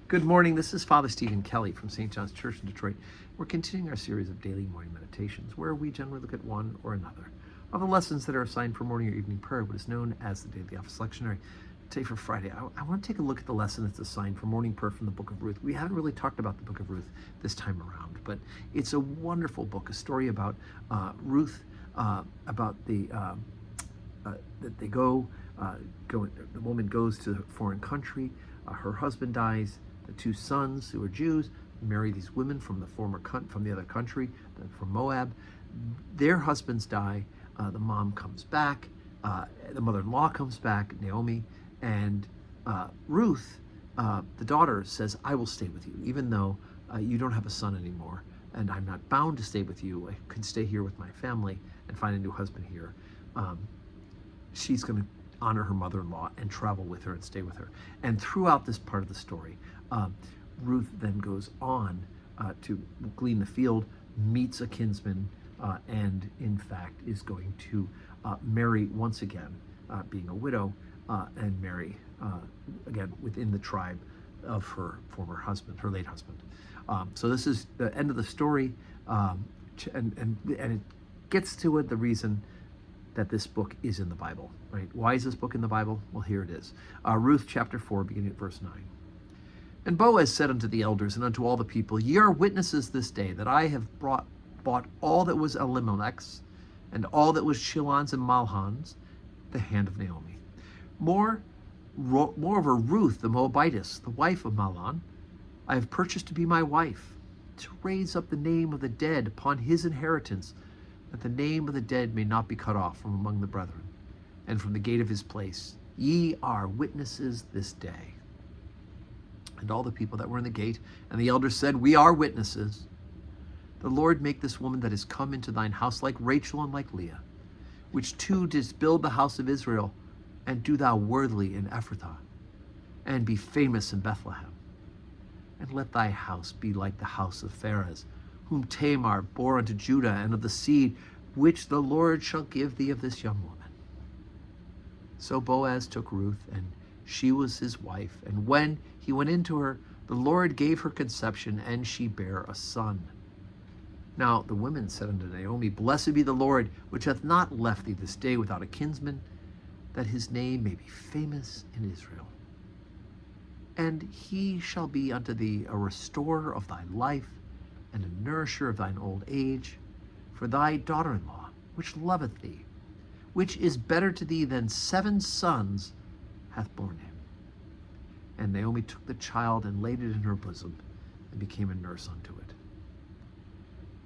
Good morning. This is Father Stephen Kelly from St. John's Church in Detroit. We're continuing our series of daily morning meditations where we generally look at one or another of the lessons that are assigned for morning or evening prayer, what is known as the Daily Office Lectionary. Today for Friday, I want to take a look at the lesson that's assigned for morning prayer from the Book of Ruth. We haven't really talked about the Book of Ruth this time around, but it's a wonderful book, a story about Ruth, about that they go, the woman goes to a foreign country, her husband dies. The two sons, who are Jews, marry these women from the other country, from Moab. Their husbands die. The mom comes back. The mother-in-law comes back, Naomi, and Ruth, the daughter, says, "I will stay with you, even though you don't have a son anymore, and I'm not bound to stay with you. I could stay here with my family and find a new husband here." She's going to honor her mother-in-law and travel with her and stay with her. And throughout this part of the story, Ruth then goes on to glean the field, meets a kinsman, and in fact is going to marry once again, being a widow, and marry again within the tribe of her former husband, her late husband. So this is the end of the story, and it gets to it, the reason that this book is in the Bible, right? Why is this book in the Bible? Well, here it is. Ruth chapter 4, beginning at verse 9. "And Boaz said unto the elders and unto all the people, Ye are witnesses this day that I have bought all that was Elimelech's, and all that was Chilon's and Mahlon's, the hand of Naomi. Moreover, Ruth the Moabitess, the wife of Mahlon, I have purchased to be my wife, to raise up the name of the dead upon his inheritance, that the name of the dead may not be cut off from among the brethren, and from the gate of his place. Ye are witnesses this day." And all the people that were in the gate and the elders said, "We are witnesses. The Lord make this woman that is come into thine house like Rachel and like Leah, which two didst build the house of Israel, and do thou worthily in Ephrathah, and be famous in Bethlehem. And let thy house be like the house of Pharez, whom Tamar bore unto Judah, and of the seed which the Lord shall give thee of this young woman." So Boaz took Ruth, and she was his wife. And when he went into her, the Lord gave her conception, and she bare a son. Now the women said unto Naomi, Blessed be the Lord, which hath not left thee this day without a kinsman, that his name may be famous in Israel. And he shall be unto thee a restorer of thy life, and a nourisher of thine old age, for thy daughter-in-law, which loveth thee, which is better to thee than 7 sons, hath borne him. And Naomi took the child and laid it in her bosom, and became a nurse unto it.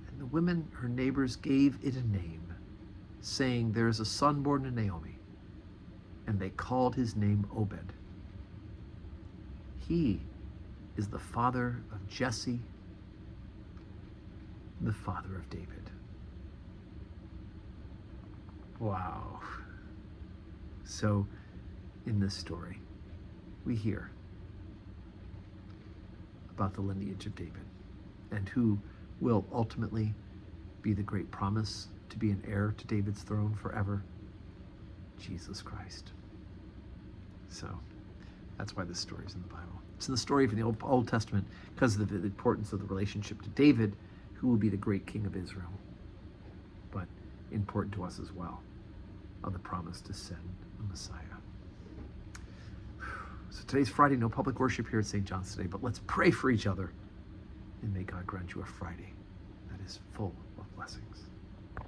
And the women, her neighbors, gave it a name, saying, There is a son born to Naomi. And they called his name Obed. He is the father of Jesse, the father of David. Wow. So, in this story, we hear about the lineage of David, and who will ultimately be the great promise to be an heir to David's throne forever, Jesus Christ. So, that's why this story is in the Bible. It's in the story from the Old Testament because of the importance of the relationship to David, who will be the great king of Israel, but important to us as well, of the promise to send a Messiah. So today's Friday, no public worship here at St. John's today, but let's pray for each other, and may God grant you a Friday that is full of blessings.